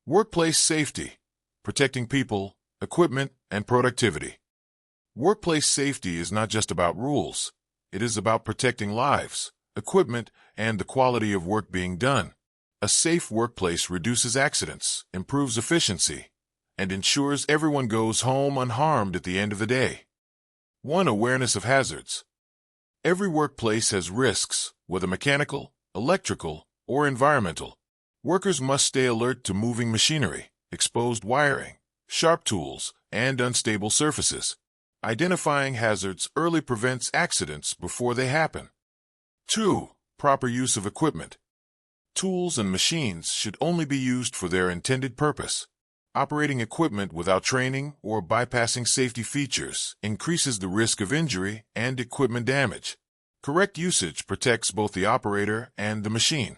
Workplace safety, protecting people, equipment, and productivity. Workplace safety is not just about rules. It is about protecting lives, equipment, and the quality of work being done. A safe workplace reduces accidents, improves efficiency, and ensures everyone goes home unharmed at the end of the day. 1. Awareness of hazards. Every workplace has risks, whether mechanical, electrical, or environmental. Workers must stay alert to moving machinery, exposed wiring, sharp tools, and unstable surfaces. Identifying hazards early prevents accidents before they happen. 2. Proper use of equipment. Tools and machines should only be used for their intended purpose. Operating equipment without training or bypassing safety features increases the risk of injury and equipment damage. Correct usage protects both the operator and the machine.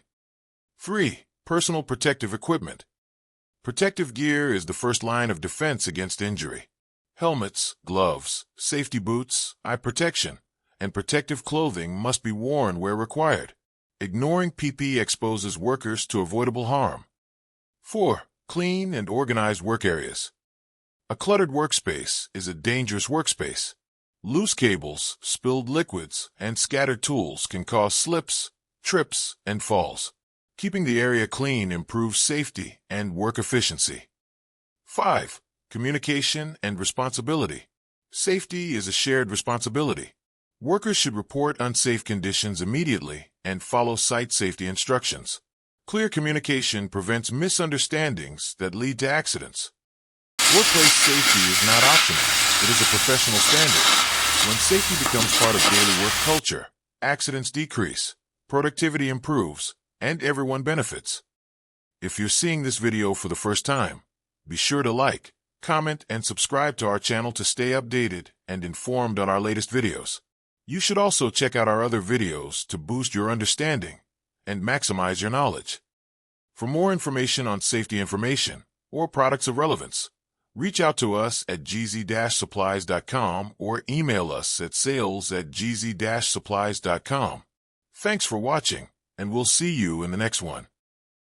3. Personal protective equipment. Protective gear is the first line of defense against injury. Helmets, gloves, safety boots, eye protection, and protective clothing must be worn where required. Ignoring PPE exposes workers to avoidable harm. 4. Clean and organized work areas. A cluttered workspace is a dangerous workspace. Loose cables, spilled liquids, and scattered tools can cause slips, trips, and falls. Keeping the area clean improves safety and work efficiency. 5. Communication and responsibility. Safety is a shared responsibility. Workers should report unsafe conditions immediately and follow site safety instructions. Clear communication prevents misunderstandings that lead to accidents. Workplace safety is not optional. It is a professional standard. When safety becomes part of daily work culture, accidents decrease, productivity improves, and everyone benefits. If you're seeing this video for the first time, be sure to like, comment, and subscribe to our channel to stay updated and informed on our latest videos. You should also check out our other videos to boost your understanding and maximize your knowledge. For more information on safety information or products of relevance, reach out to us at gz-supplies.com or email us at sales@gz-supplies.com. Thanks for watching, and we'll see you in the next one.